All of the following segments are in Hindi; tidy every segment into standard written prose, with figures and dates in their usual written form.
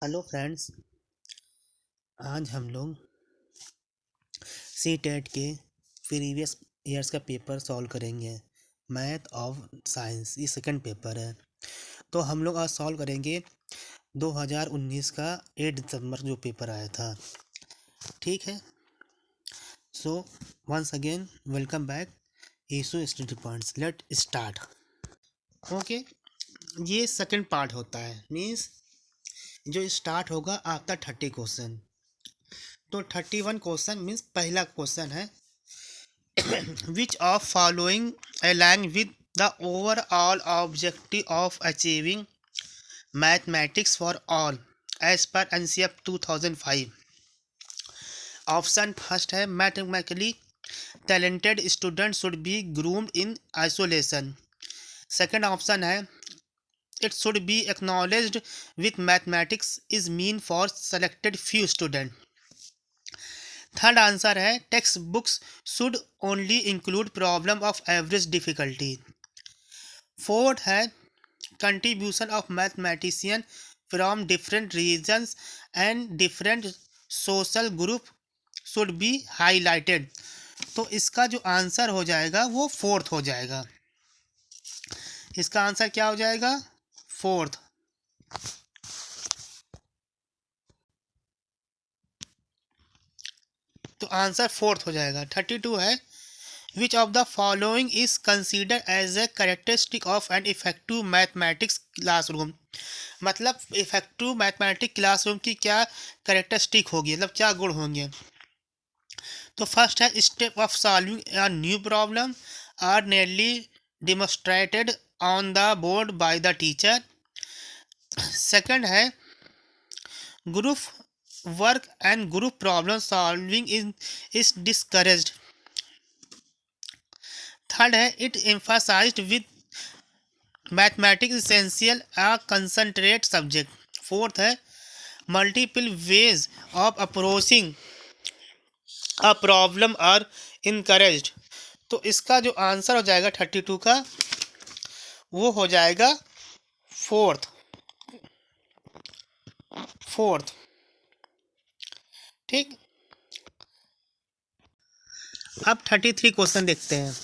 Hello friends. आज हम लोग सी टेट के प्रीवियस ईयर्स का पेपर सॉल्व करेंगे। मैथ ऑफ साइंस ये सेकंड पेपर है। तो हम लोग आज सॉल्व करेंगे 2019 का 8 दिसंबर जो पेपर आया था। ठीक है। So once again welcome back Ishu study points. Let start. Okay, ये सेकंड पार्ट होता है। मीन्स जो स्टार्ट होगा आफ्टर 30 क्वेश्चन। तो 31 क्वेश्चन मीन्स पहला क्वेश्चन है which of following align with the overall objective of achieving mathematics for all as per NCF 2005। Option first है mathematically talented student should be groomed in isolation. Second option है it should be acknowledged with mathematics is mean for selected few student. Third answer है text books should only include problem of average difficulty. Fourth है contribution of mathematician from different regions and different social group should be highlighted. तो इसका जो आंसर हो जाएगा वो फोर्थ हो जाएगा। इसका आंसर क्या हो जाएगा? फोर्थ। तो आंसर फोर्थ हो जाएगा। 32 है which of the following is considered as a characteristic of an effective mathematics classroom. मतलब इफेक्टिव मैथमेटिक्स क्लासरूम की क्या कैरेक्टरिस्टिक होगी, मतलब क्या गुण होंगे। तो फर्स्ट है step of solving a new problem are nearly demonstrated on the board by the teacher. Second है group work and group problem solving is discouraged. Third है it emphasized with mathematics essential a concentrate subject. Fourth है multiple ways of approaching a problem are encouraged. तो इसका जो आंसर हो जाएगा 32 का वो हो जाएगा फोर्थ। फोर्थ। ठीक। अब 33 क्वेश्चन देखते हैं।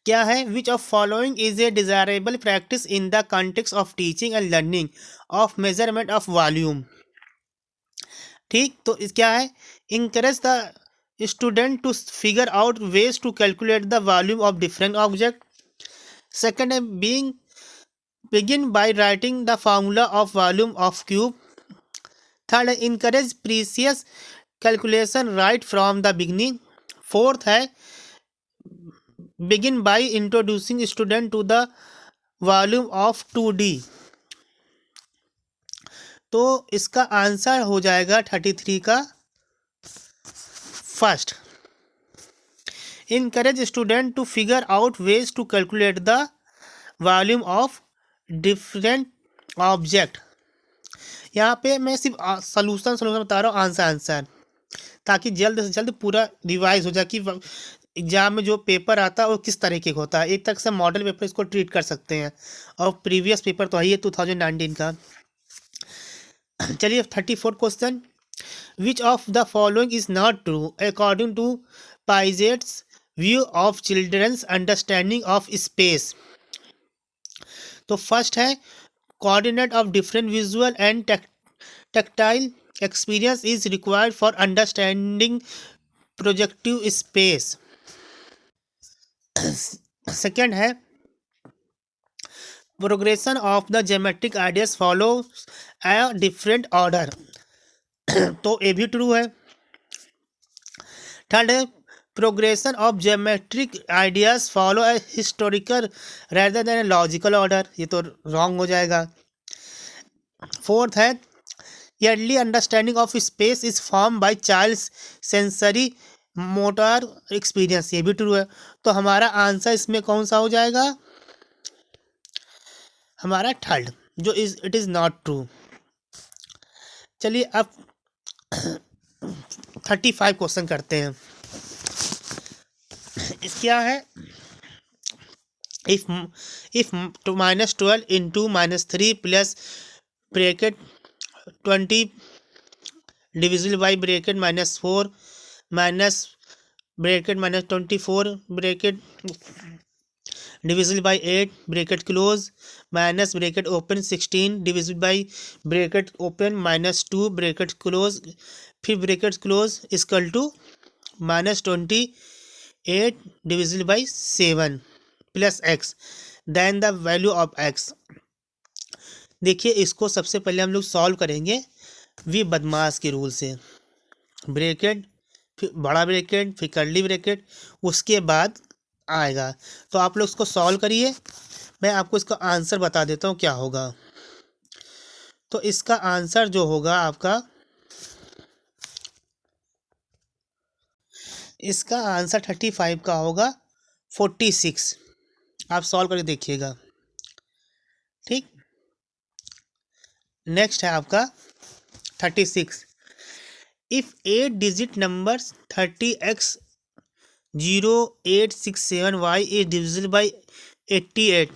क्या है which of following is a desirable practice in the context of teaching and learning of measurement of volume. ठीक। तो इस क्या है encourage the student to figure out ways to calculate the volume of different object. Second है being begin by writing the formula of volume of cube. Third है encourage precious calculation right from the beginning. Fourth है begin by introducing student to the volume of 2D। तो इसका आंसर हो जाएगा 33 का first. encourage student to figure out ways to calculate the volume of different object। यहाँ पे मैं सिर्फ सॉल्यूशन बता रहा हूँ, आंसर ताकि जल्द से जल्द पूरा रिवाइज हो जाए कि एग्जाम में जो पेपर आता है वो किस तरीके का होता है। एक तरह से मॉडल पेपर इसको ट्रीट कर सकते हैं और प्रीवियस पेपर तो है ही 2019 का। चलिए 34 question which of the following is not true according to Piaget's view of children's understanding of space. तो फर्स्ट है coordinate of different visual and tactile experience is required for understanding projective space। Second है progression of the geometric ideas follow a different order. तो ये भी ट्रू है। थर्ड है progression of geometric ideas follow a historical rather than a logical order. ये तो रॉन्ग हो जाएगा। फोर्थ है early understanding of space is formed by child's sensory motor experience। ये भी ट्रू है। तो हमारा आंसर इसमें कौन सा हो जाएगा? हमारा थर्ड जो इट इज नॉट ट्रू। चलिए अब 35 क्वेश्चन करते हैं। इस क्या है if -12 into -3 plus bracket 20 divisible by bracket -4 minus bracket -24 bracket divisible by 8 bracket close minus bracket open 16 divisible by bracket open -2 bracket close, फिर bracket close equal to -28 divisible by 7 plus X, then the value of X. देखिए इसको सबसे पहले हम लोग सॉल्व करेंगे वी बदमाश के रूल से। ब्रैकेट, फिर बड़ा ब्रैकेट, फिर कर्ली ब्रैकेट, उसके बाद आएगा। तो आप लोग इसको सॉल्व करिए, मैं आपको इसका आंसर बता देता हूँ क्या होगा। तो इसका आंसर जो होगा आपका, इसका आंसर 35 का होगा 46। आप सॉल्व करके देखिएगा। ठीक, नेक्स्ट है आपका 36। If 8 digit numbers 30x 0867y is divisible by 88,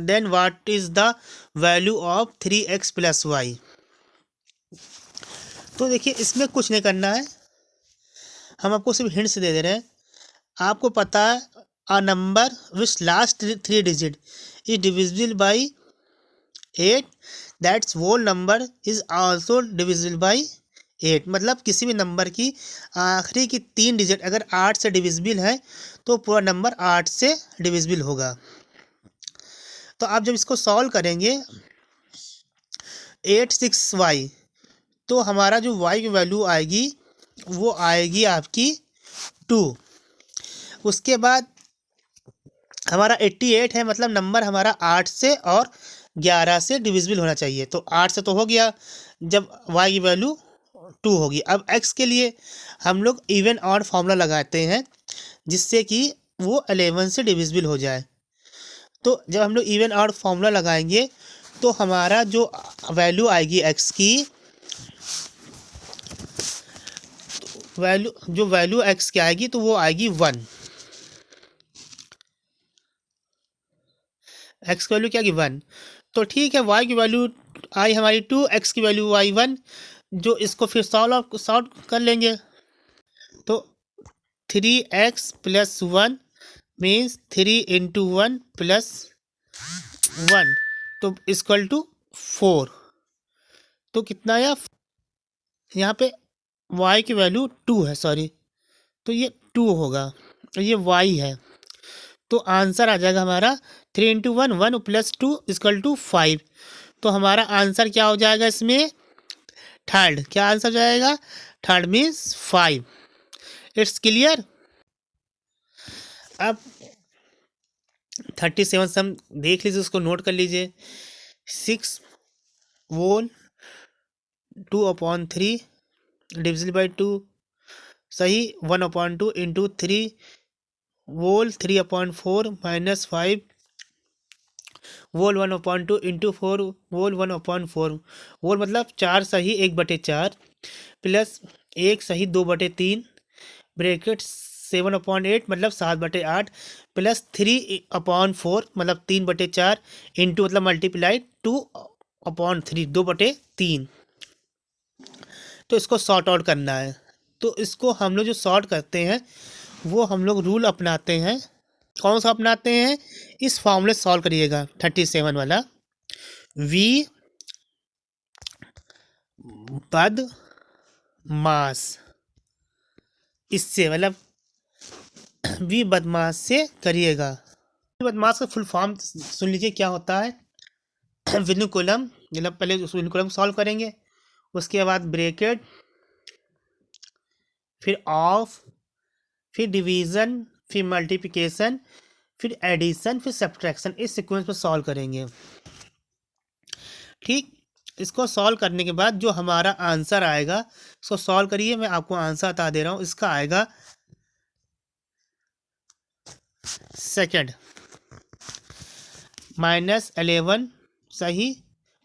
then what is the value of 3x plus y। तो देखिए इसमें कुछ नहीं करना है, हम आपको सिर्फ हिंट्स दे दे रहे हैं। आपको पता है a number which last 3 digit is divisible by 8, that's whole number is also divisible by 8। मतलब किसी भी नंबर की आखिरी की 3 डिजिट अगर 8 से डिविजिबल है तो पूरा नंबर 8 से डिविजिबल होगा। तो आप जब इसको सॉल्व करेंगे 86y, तो हमारा जो y की वैल्यू आएगी वो आएगी आपकी 2। उसके बाद हमारा 88 है, मतलब नंबर हमारा 8 से और 11 से डिविजिबल होना चाहिए। तो 8 से तो हो गया, जब y की वैल्यू 2 होगी। अब x के लिए हम लोग इवन ऑड फार्मूला लगाते हैं जिससे कि वो 11 से डिविजिबल हो जाए। तो जब हम लोग इवन ऑड फार्मूला लगाएंगे तो हमारा जो वैल्यू आएगी x की, वैल्यू x की आएगी तो वो आएगी 1। x की वैल्यू क्या आएगी 1। तो ठीक है, y की वैल्यू आई हमारी 2, x की वैल्यू आई 1। जो इसको फिर सॉल्व कर लेंगे तो 3x plus 1 means 3 into 1 plus 1, तो इक्वल टू 4। तो कितना आया, यहाँ पे y की वैल्यू 2 है, सॉरी, तो ये 2 होगा, तो ये y है। तो आंसर आ जाएगा हमारा 3 इंटू 1 1 प्लस 2 इक्वल टू 5। तो हमारा आंसर क्या हो जाएगा इसमें, थर्ड। क्या आंसर जाएगा, थर्ड मीन्स 5। It's clear. अब 37 सम देख लीजिए, उसको नोट कर लीजिए। 6 वोल 2/3 डिविजिबल बाई 2, सही, 1/2 इंटू 3 वोल 3/4 माइनस 5 वोल 1/2 इंटू 4 वोल 1/4 वोल, मतलब 4 सही 1/4 प्लस 1 सही 2/3 ब्रैकेट 7/8 मतलब 7/8 प्लस 3/4 मतलब 3/4 इंटू मतलब मल्टीप्लाई 2/3 2/3। तो इसको सॉर्ट आउट करना है। तो इसको हम लोग जो सॉर्ट करते हैं वो हम लोग रूल अपनाते हैं। कौन सा अपनाते हैं, इस फॉर्मूले सॉल्व करिएगा 37 वाला। वी बदमाश, इससे मतलब वी बदमाश से करिएगा। बदमाश का फुल फॉर्म सुन लीजिए क्या होता है। विनुकुलम, मतलब पहले विनुकुलम सॉल्व करेंगे, उसके बाद ब्रैकेट, फिर ऑफ, फिर डिवीज़न, फिर मल्टीप्लिकेशन, फिर एडिशन, फिर सब्ट्रैक्शन, इस सीक्वेंस में सॉल्व करेंगे। ठीक, इसको सॉल्व करने के बाद जो हमारा आंसर आएगा इसको सॉल्व करिए, मैं आपको आंसर बता दे रहा हूँ। इसका आएगा सेकंड -11 सही,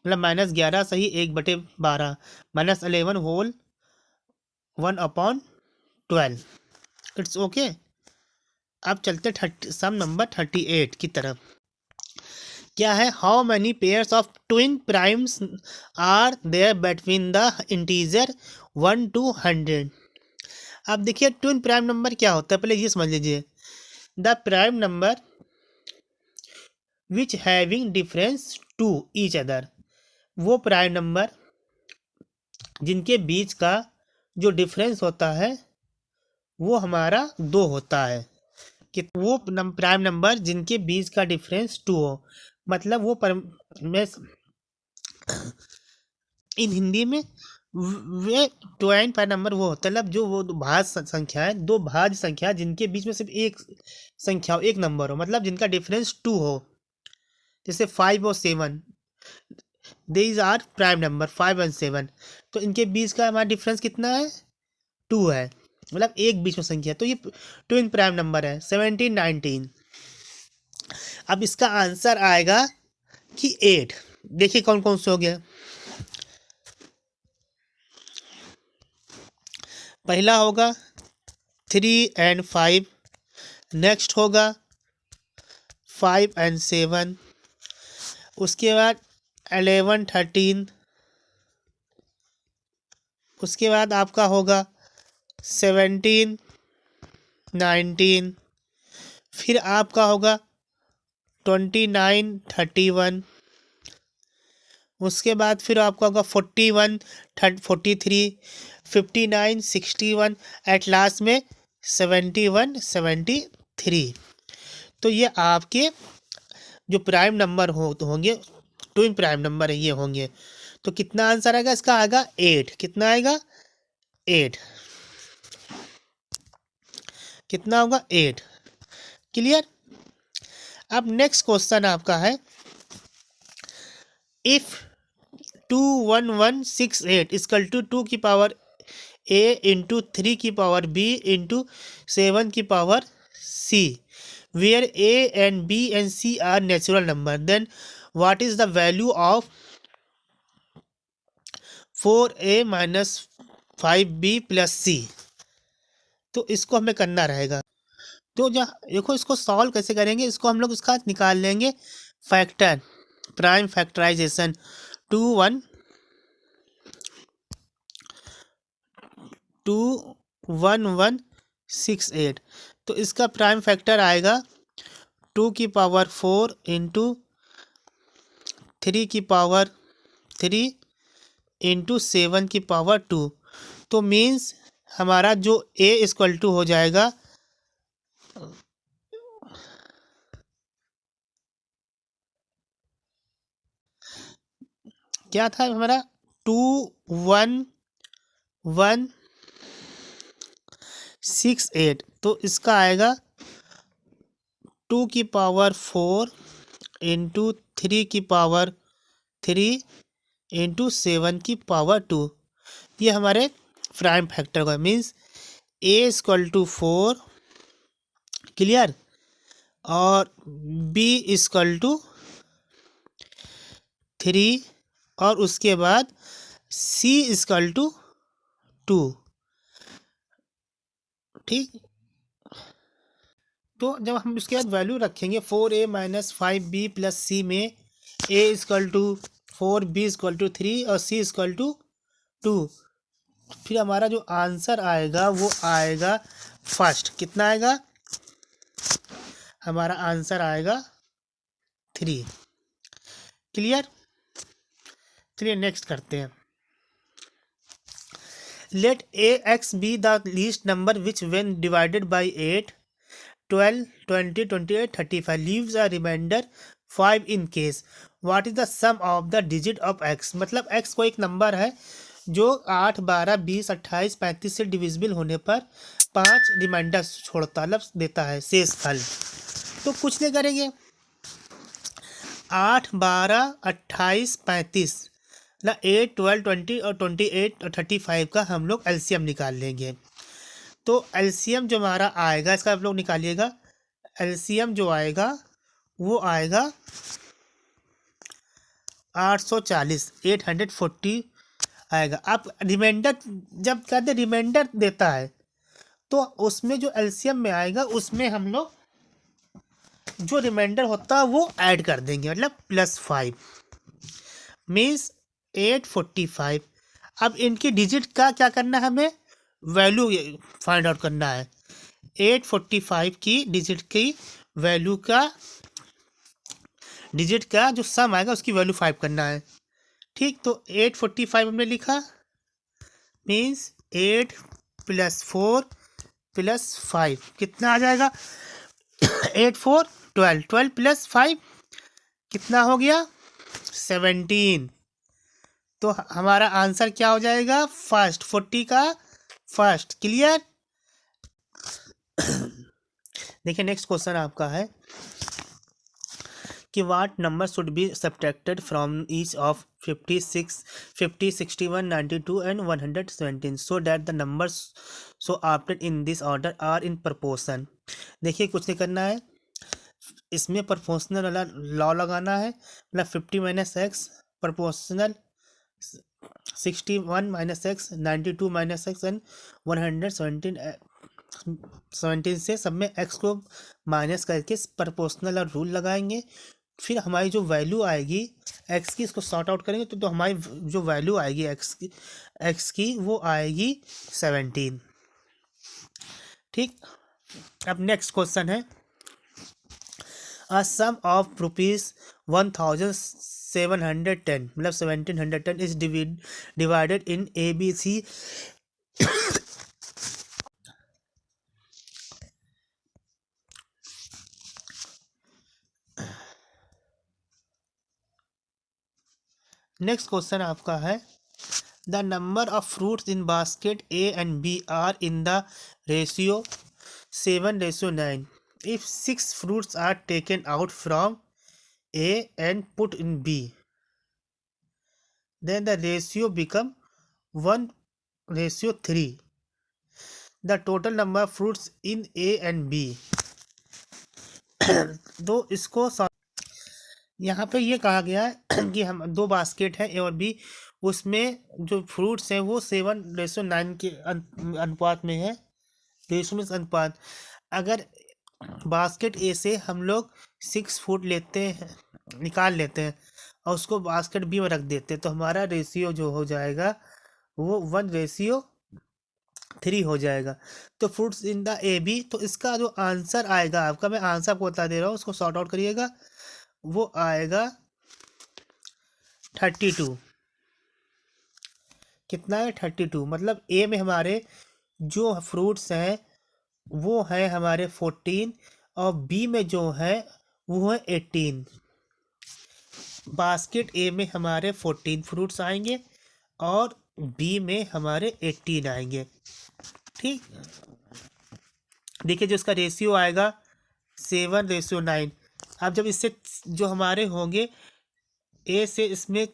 मतलब -11 सही 1/12 -11 होल 1/12। It's okay. अब चलते सम नंबर 38 की तरफ। क्या है, how many pairs of twin primes are there between the integer 1 to 100। अब देखिए ट्विन प्राइम नंबर क्या होता है, पहले ये समझ लीजिए। The prime number which having difference to each other, वो प्राइम नंबर जिनके बीच का जो डिफरेंस होता है वो हमारा 2 होता है। कि वो प्राइम नंबर जिनके बीच का डिफरेंस 2 हो, मतलब वो मैं इन हिंदी में वे ट्वाइन प्राइम नंबर वो होता है, मतलब जो वो भाज्य संख्या है, 2 भाज्य संख्या जिनके बीच में सिर्फ एक संख्या हो, एक नंबर हो, मतलब जिनका डिफरेंस 2 हो। जैसे 5 और 7, दीज आर प्राइम नंबर 5 और 7, तो इनके बीच का हमारा डिफरेंस कितना है, 2 है, मतलब एक बीच में संख्या, तो ये ट्विन प्राइम नंबर है 17, 19। अब इसका आंसर आएगा कि 8। देखिए कौन कौन से हो गया। पहला होगा 3 and 5, नेक्स्ट होगा 5 and 7, उसके बाद 11, 13, उसके बाद आपका होगा 17, 19, फिर आपका होगा 29, 31, उसके बाद फिर आपका होगा 41, 43, 59, 61, एट लास्ट में 71, 73। तो ये आपके जो प्राइम नंबर होंगे, ट्विन प्राइम नंबर ये होंगे। तो कितना आंसर आएगा इसका, आएगा 8। कितना आएगा, 8। कितना होगा, 8। क्लियर। अब नेक्स्ट क्वेश्चन आपका है, इफ 21168 इक्वल टू 2 की पावर a इंटू 3 की पावर b इंटू 7 की power c, where a and b and c are natural number, then what is the value of 4a minus 5b plus c। तो इसको हमें करना रहेगा। तो जहाँ देखो इसको सॉल्व कैसे करेंगे, इसको हम लोग इसका निकाल लेंगे फैक्टर, प्राइम फैक्टराइजेशन। 21168, तो इसका प्राइम फैक्टर आएगा 2 की पावर 4 इंटू 3 की पावर 3 इंटू 7 की पावर 2। तो मीन्स हमारा जो a इक्वल टू हो जाएगा, क्या था हमारा, 21168, तो इसका आएगा 2 की पावर 4 इंटू 3 की पावर 3 इंटू 7 की पावर 2। ये हमारे प्राइम फैक्टर का means a equal to 4, clear, और b इक्वल टू 3, और उसके बाद c इक्वल टू 2। ठीक। तो जब हम उसके बाद वैल्यू रखेंगे 4a minus 5b plus c में a equal to 4, b equal to 3 और c इक्वल टू 2, फिर हमारा जो आंसर आएगा वो आएगा फर्स्ट। कितना आएगा, हमारा आंसर आएगा 3। क्लियर। चलिए नेक्स्ट करते हैं। Let ax be the least number which when divided by 8, 12, 20, 28, 35 leaves a remainder 5 in case, what is the sum of the digit of x। मतलब x को एक नंबर है जो 8, 12, 20, 28, 35 से डिविजिबल होने पर 5 रिमाइंडर छोड़ता, मतलब देता है शेष फल। तो कुछ नहीं करेंगे, 8, 12, 28, 35, ना 8, 12, 20 और 28 और 35 का हम लोग एलसीएम निकाल लेंगे। तो एलसीएम जो हमारा आएगा, इसका आप लोग निकालिएगा, एलसीएम जो आएगा वो आएगा 840, 840 आएगा। आप रिमाइंडर जब कहते रिमाइंडर देता है तो उसमें जो एलसीएम में आएगा उसमें हम लोग जो रिमाइंडर होता है वो ऐड कर देंगे, मतलब +5 मीन्स 845। अब इनकी डिजिट का क्या करना है, हमें वैल्यू फाइंड आउट करना है। 845 की डिजिट की वैल्यू का डिजिट का जो सम आएगा उसकी वैल्यू 5 करना है। ठीक, तो 845 हमने लिखा, मीन्स 8 + 4 + 5 कितना आ जाएगा, 8 4 12, 12 + 5 कितना हो गया, 17। तो हमारा आंसर क्या हो जाएगा, फर्स्ट, 40 का फर्स्ट। क्लियर। देखिए नेक्स्ट क्वेश्चन आपका है कि what number should be subtracted from each of 56, 50, 61, 92 and 117 so that the numbers so after in this order are in proportion. देखिए कुछ नहीं करना है, इसमें प्रोपोर्शनल वाला लॉ लगाना है, मतलब 50 - x proportional 61 - x, 92 - x and 117 17 से सब में x को माइनस करके प्रोपोर्शनल और रूल लगाएंगे। फिर हमारी जो वैल्यू आएगी x की, इसको सॉर्ट आउट करेंगे तो हमारी जो वैल्यू आएगी x की वो आएगी 17। ठीक, अब नेक्स्ट क्वेश्चन है a sum of ₹1710 मतलब 1710 is divided in ABC। Next question आपका है the number of fruits in basket A and B are in the ratio 7:9। if 6 fruits are taken out from A and put in B, then the ratio become 1:3। the total number of fruits in A and B। तो इसको यहाँ पे ये कहा गया है कि हम दो बास्केट है ए और बी, उसमें जो फ्रूट्स हैं वो 7:9 के अनुपात में है। रेशो मीन्स अनुपात। अगर बास्केट ए से हम लोग 6 फूड लेते हैं, निकाल लेते हैं और उसको बास्केट बी में रख देते हैं, तो हमारा रेशियो जो हो जाएगा वो 1:3 हो जाएगा। तो fruits in the A B, तो इसका जो आंसर आएगा आपका, मैं आंसर आपको बता दे रहा हूँ, उसको सॉर्ट आउट करिएगा, वो आएगा 32। कितना है, 32। मतलब ए में हमारे जो फ्रूट्स हैं वो है हमारे 14 और बी में जो है वो है 18। बास्केट ए में हमारे 14 फ्रूट्स आएंगे और बी में हमारे 18 आएंगे। ठीक, देखिए जो इसका रेशियो आएगा 7:9। अब जब इससे जो हमारे होंगे ए से इसमें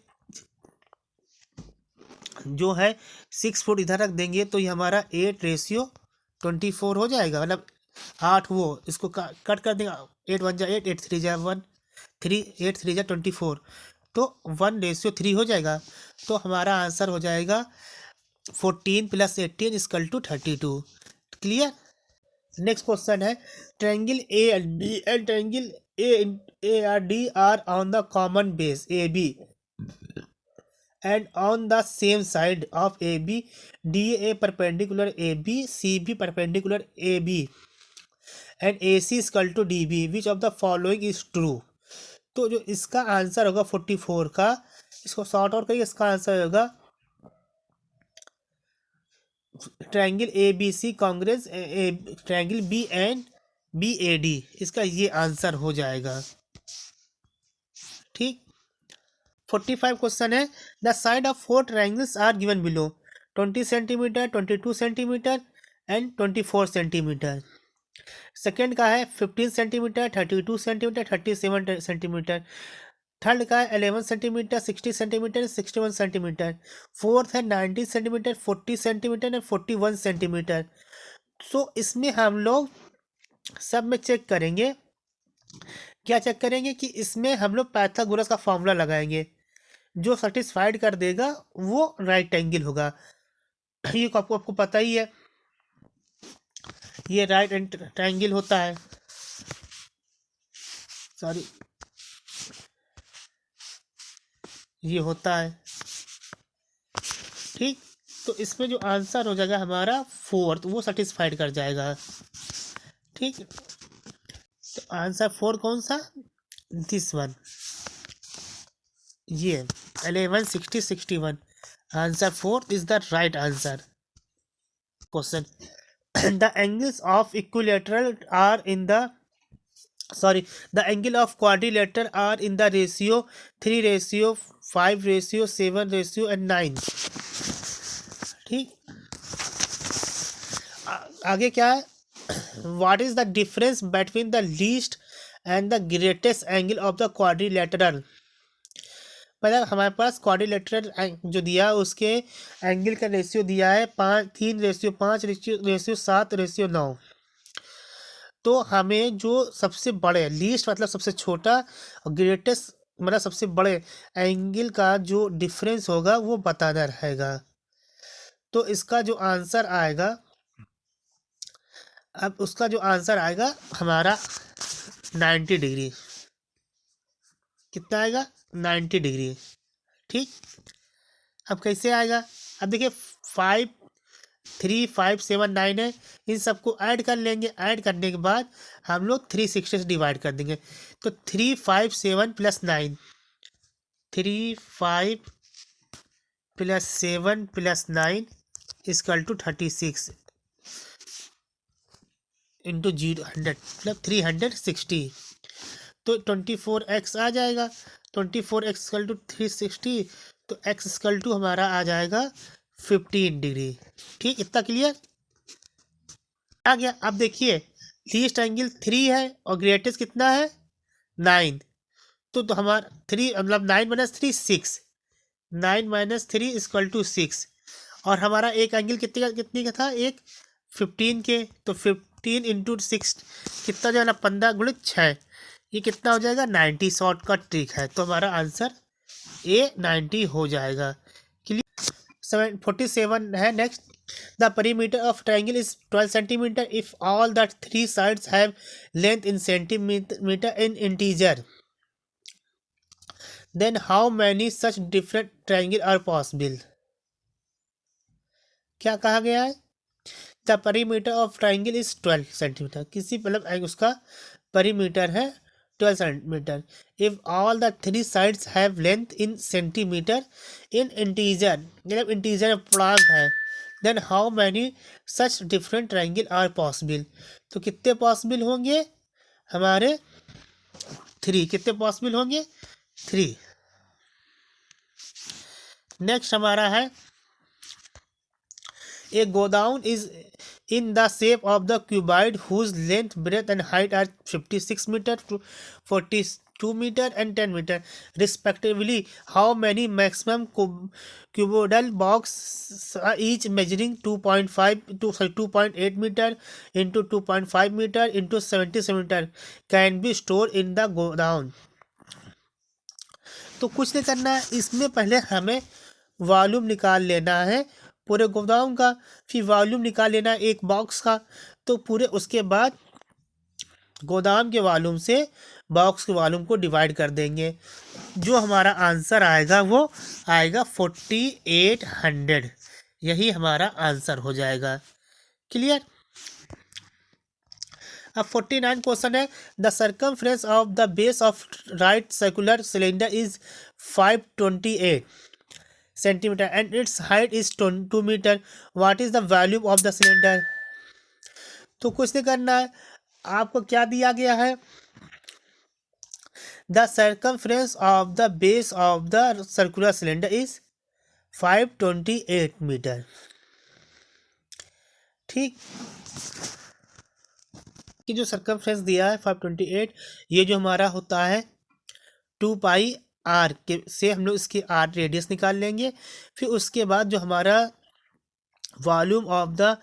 जो है 6 फुट इधर रख देंगे तो ये हमारा 8:24 हो जाएगा, मतलब 8 वो इसको कट कर देंगे, 8 1 जा 8, 8 3 जा 1, 3 8 3 जा 24, तो 1:3 हो जाएगा। तो हमारा आंसर हो जाएगा 14 + 18 = 32। क्लियर। नेक्स्ट क्वेश्चन है triangle A and B and triangle A R D are on the common base A B and on the same side of AB, DA perpendicular AB, CB perpendicular AB, and AC is equal to DB. Which of the following is true? तो जो इसका आंसर होगा 44 का, इसको सॉर्ट आउट करिए, इसका आंसर होगा triangle A B C congruent triangle B and B A D, इसका ये आंसर हो जाएगा। ठीक, 45 क्वेश्चन है the side of 4 triangles are given below 20 centimetre, 22 centimetre and 24 centimetre. Second का है 15 सेंटीमीटर, 32 सेंटीमीटर, 37 सेंटीमीटर। थर्ड का है 11 सेंटीमीटर, 60 सेंटीमीटर, 61 सेंटीमीटर। फोर्थ है 90 सेंटीमीटर, 40 सेंटीमीटर एंड 41 सेंटीमीटर। सो इसमें हम लोग सब में चेक करेंगे, क्या चेक करेंगे कि इसमें हम लोग पाइथागोरस का फॉर्मूला लगाएंगे, जो सेटिस्फाइड कर देगा वो राइट एंगल होगा। ये आपको पता ही है, ये राइट ट्रायंगल होता है। सॉरी, ये होता है। ठीक, तो इसमें जो आंसर हो जाएगा हमारा फोर्थ, वो सेटिस्फाइड कर जाएगा। ठीक, तो आंसर फोर कौन सा, दिस वन, ये 11 60 61, answer fourth is the right answer. Question, the angles of equilateral are in the the angle of quadrilateral are in the ratio 3 ratio 5 ratio 7 ratio and 9। ठीक, आगे क्या है, what is the difference between the least and the greatest angle of the quadrilateral। मतलब हमारे पास क्वाड्रिलेटरल जो दिया है उसके एंगल का रेशियो दिया है 3:5 रेशियो 7 रेशियो 9। तो हमें जो सबसे बड़े, लीस्ट मतलब सबसे छोटा, और ग्रेटेस्ट मतलब सबसे बड़े एंगल का जो डिफरेंस होगा वो बताना रहेगा। तो इसका जो आंसर आएगा, अब उसका जो आंसर आएगा हमारा 90 डिग्री। कितना आएगा, 90 डिग्री। ठीक, अब कैसे आएगा, अब देखिए 5 3 5 7 9 है, इन सबको ऐड कर लेंगे। ऐड करने के बाद हम लोग 360 से डिवाइड कर देंगे। तो 3 5 7 plus 9, 3 5 plus 7 plus 9 equal to 36 into 100 मतलब 360। तो 24x आ जाएगा। 24x इजकल टू 360, तो x इजकल टू हमारा आ जाएगा 15 डिग्री। ठीक, इतना क्लियर आ गया। अब देखिए लीस्ट एंगल 3 है और ग्रेटेस्ट कितना है 9। तो हमारा 3 मतलब 9 माइनस 3 6, 9 माइनस 3 इजकल टू 6। और हमारा एक एंगल कितने का था, एक 15 के। तो 15 इंटू 6 कितना जाना, 15 गुणित 6, ये कितना हो जाएगा 90। शॉर्ट का ट्रिक है, तो हमारा आंसर ए 90 हो जाएगा। क्लियर। 47 है next, the perimeter of triangle is 12 centimeter if all the three sides have length in centimeter in integer, then how many such different triangle are possible। क्या कहा गया है, the perimeter of triangle is 12 centimetre, किसी मतलब उसका परिमीटर है 12 centimetre. If all the three sides have length in centimetre in integer, मतलब इंटीजर पूर्णांक है, then how many such different triangle are possible. तो कितने पॉसिबल होंगे हमारे, 3। कितने पॉसिबल होंगे, 3। नेक्स्ट हमारा है, a godown is in the shape of the cuboid whose length, breadth and height are 56 meter to 42 meter and 10 meter respectively. How many maximum cuboidal boxes are each measuring 2.8 meter into 2.5 meter into 70 centimeter can be stored in the godown। तो कुछ नहीं करना है, इसमें पहले हमें वॉल्यूम निकाल लेना है पूरे गोदाम का, फिर वॉल्यूम निकाल लेना है एक बॉक्स का। तो पूरे उसके बाद गोदाम के वॉल्यूम से बॉक्स के वॉल्यूम को डिवाइड कर देंगे। जो हमारा आंसर आएगा वो आएगा 4800, यही हमारा आंसर हो जाएगा। क्लियर। अब 49 क्वेश्चन है, the circumference of the base of right circular cylinder is 528 centimeter and its height is 2 meter, what is the volume of the cylinder। तो कुछ नहीं करना है, आपको क्या दिया गया है, the circumference of the base of the circular cylinder is 528 metre. ठीक, कि जो सर्कमफ्रेंस दिया है 528, ये जो हमारा होता है 2 पाई आर के से हम लोग इसकी आर रेडियस निकाल लेंगे। फिर उसके बाद जो हमारा वॉल्यूम ऑफ द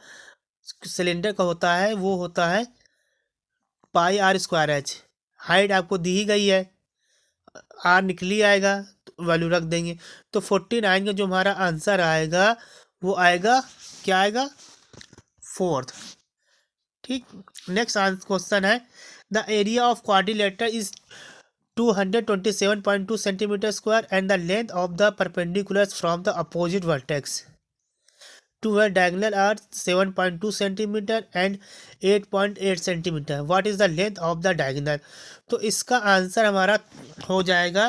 सिलेंडर का होता है वो होता है पाई आर स्क्वायर एच। हाइट आपको दी ही गई है, आर निकली आएगा तो वैल्यू रख देंगे। तो 49 का जो हमारा आंसर आएगा वो आएगा, क्या आएगा, 4th। ठीक, नेक्स्ट क्वेश्चन है, the area of quadrilateral is 227.2 centimeter square and the length of the perpendiculars from the opposite vertex to a diagonal are 7.2 centimeter and 8.8 centimeter. What is the length of the diagonal? तो इसका आंसर हमारा हो जाएगा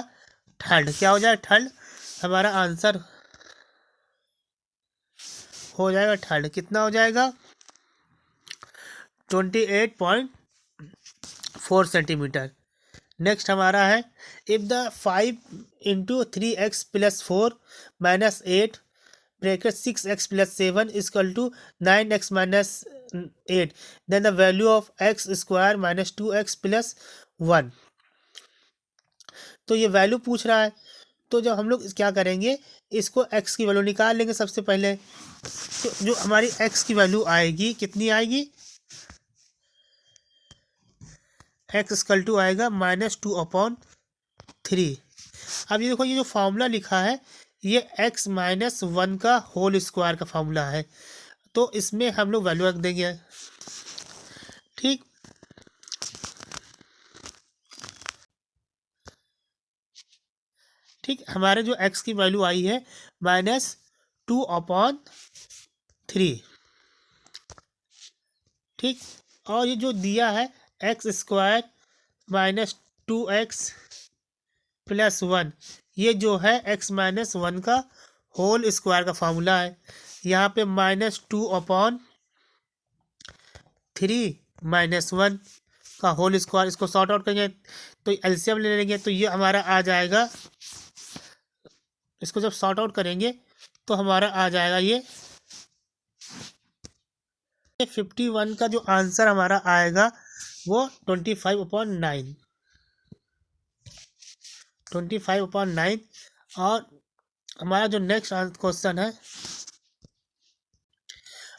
थर्ड. क्या हो जाएगा? थर्ड. हमारा आंसर हो जाएगा थर्ड. कितना हो जाएगा? 28.4 सेंटीमीटर. नेक्स्ट हमारा है if the 5 into 3x plus 4 minus 8 bracket 6x plus 7 equal to 9x minus 8 then the value of x square minus 2x plus 1. तो ये वैल्यू पूछ रहा है. तो जब हम लोग क्या करेंगे, इसको x की वैल्यू निकाल लेंगे सबसे पहले. तो जो हमारी x की वैल्यू आएगी, कितनी आएगी? x इक्वल टू आएगा -2/3. अब ये देखो, ये जो फॉर्मूला लिखा है ये x माइनस 1 का होल स्क्वायर का फॉर्मूला है. तो इसमें हम लोग वैल्यू रख देंगे. ठीक. ठीक, हमारे जो x की वैल्यू आई है -2/3. ठीक. और ये जो दिया है x square minus 2x plus 1, ये जो है x माइनस 1 का होल स्क्वायर का फार्मूला है. यहाँ पे -2/3 माइनस 1 का होल स्क्वायर. इसको सॉर्ट आउट करेंगे तो एलसीएम ले लेंगे तो ये हमारा आ जाएगा. इसको जब सॉर्ट आउट करेंगे तो हमारा आ जाएगा ये 51 का जो आंसर हमारा आएगा वो 25/9. और हमारा जो नेक्स्ट क्वेश्चन है,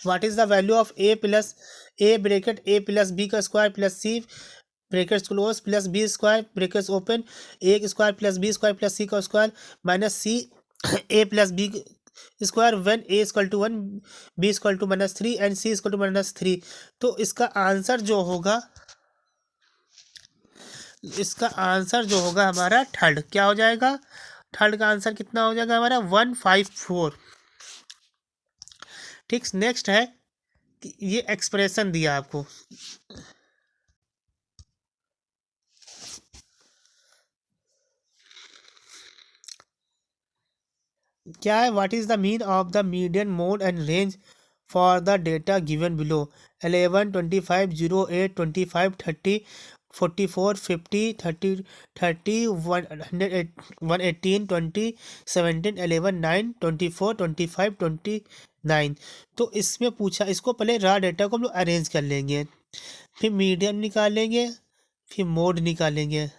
what is the value of a plus a bracket a plus b का square plus c brackets close plus b square brackets open a square plus b square plus c का square minus c a plus b square when a equal to 1 b equal to -3 and c equal to -3. तो इसका आंसर जो होगा हमारा थर्ड. क्या हो जाएगा? थर्ड का आंसर कितना हो जाएगा हमारा? 154. ठीक. नेक्स्ट है कि ये एक्सप्रेशन दिया आपको. क्या है? What is the mean of the median mode and range for the data given below? 11 25 08 25 30 44 50 30 30 118 20 17 11 9 24 25 29. तो इसमें पूछा, इसको पहले रॉ डेटा को हम लोग अरेंज कर लेंगे, फिर मीडियन निकालेंगे, फिर मोड निकालेंगे.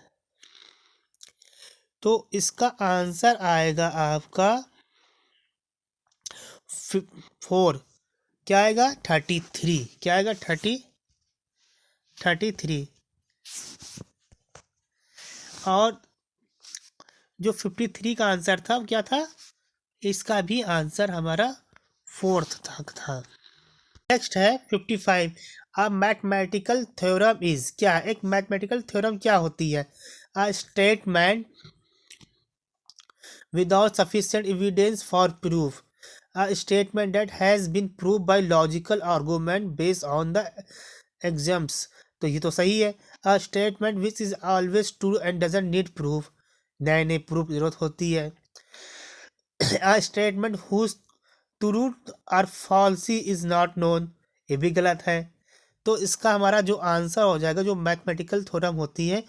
तो इसका आंसर आएगा आपका 4. क्या आएगा? 33. क्या आएगा? 33. और जो 53 का आंसर था वो क्या था? इसका भी आंसर हमारा 4th था. नेक्स्ट है 55. A mathematical theorem is. क्या? एक मैथमेटिकल थ्योरम क्या होती है? A statement without sufficient evidence for proof. A statement that has been proved by logical argument based on the axioms. तो ये तो सही है. A statement which is always true and doesn't need proof. नए प्रूफ जरूरत होती है. A statement whose truth or falsity is not known. ये भी गलत है. तो इसका हमारा जो आंसर हो जाएगा, जो मैथमेटिकल थ्योरम होती है,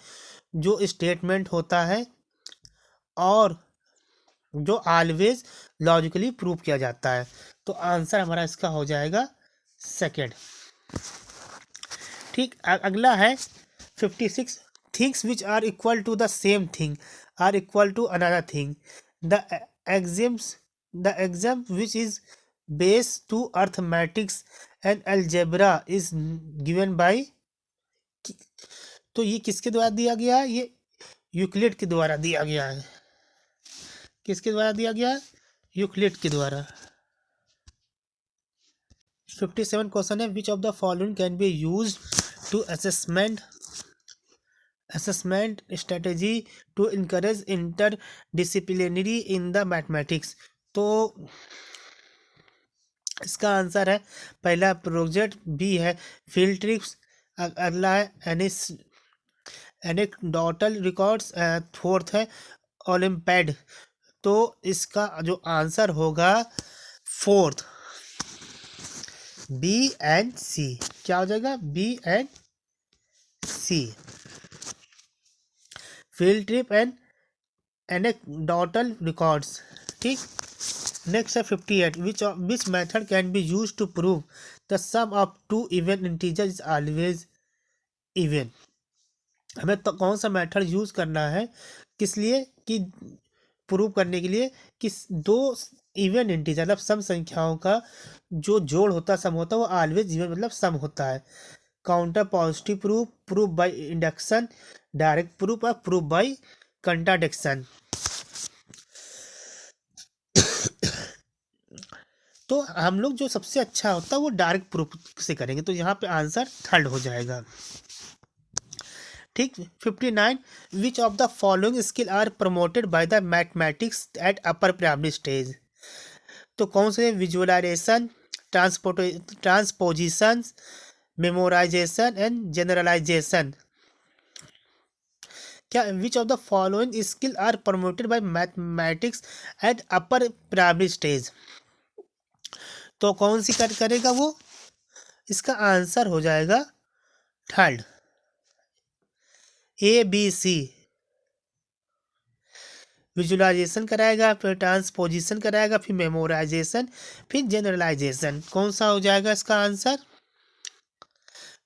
जो स्टेटमेंट होता है और जो ऑलवेज लॉजिकली प्रूव किया जाता है. तो आंसर हमारा इसका हो जाएगा सेकेंड. ठीक. अगला है 56. Things which are equal to the same thing are equal to another thing. The exam which is base to arithmetics and algebra is given by. तो ये किसके द्वारा दिया गया है? ये यूक्लिड के द्वारा दिया गया है. किसके द्वारा दिया गया? यूक्लिड के द्वारा. 57 क्वेश्चन है which of the following can be used to assessment assessment strategy to encourage interdisciplinary in the mathematics। तो इसका आंसर है पहला प्रोजेक्ट, बी है फील्ड ट्रिप्स, अगला है एनेक्डोटल रिकॉर्ड्स, फोर्थ है ओलम्पैड। तो इसका जो आंसर होगा फोर्थ, बी एंड सी। क्या हो जाएगा? B and C, field trip and anecdotal records. ठीक। नेक्स्ट है 58, which method can be use to prove the sum of two even integer is always even. हमें तो कौन सा मेथड यूज करना है, किस लिए? कि प्रूव करने के लिए कि दो इवन इंटीजर मतलब सम संख्याओं का जो जोड़ होता है, सम होता है, वो ऑलवेज इवन मतलब सम होता है। Counter positive proof, proof by induction, direct proof और प्रूफ बाय कंट्राडिक्शन। तो हम लोग जो सबसे अच्छा होता है वो डायरेक्ट प्रूफ से करेंगे। तो यहाँ पे आंसर थर्ड हो जाएगा। ठीक। 59, which of the following skill are promoted by the mathematics at upper primary stage. तो कौन से? Visualisation, transposition, memorisation and generalisation. क्या? Which of the following skill are promoted by mathematics at upper primary stage. तो कौन सी करेगा वो? इसका आंसर हो जाएगा third, A B C. Visualisation कराएगा, फिर ट्रांसपोजिशन कराएगा, फिर मेमोराइजेशन, फिर जनरलाइजेशन। कौन सा हो जाएगा इसका आंसर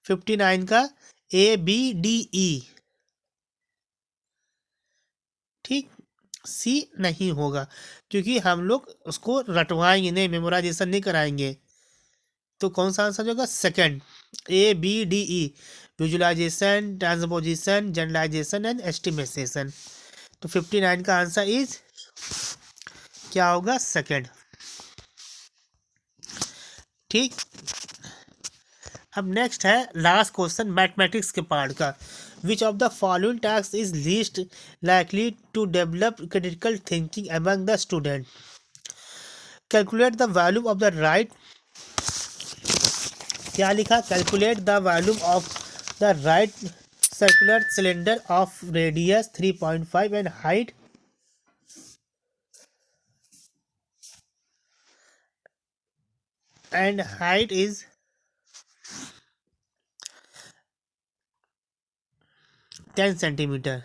59 का? A B D E. ठीक। सी नहीं होगा क्योंकि हम लोग उसको रटवाएंगे नहीं, मेमोराइजेशन नहीं कराएंगे। तो कौन सा आंसर होगा? Second, A B D E, visualisation, transposition, generalisation and estimation. तो 59 का आंसर इज क्या होगा? सेकंड। ठीक। अब नेक्स्ट है लास्ट क्वेश्चन मैथमेटिक्स के पार्ट का। Which of the following task is least likely to develop critical thinking among the student. Calculate the volume of the right, क्या लिखा? Calculate the volume of the right circular cylinder of radius 3.5 and height is 10 centimetre.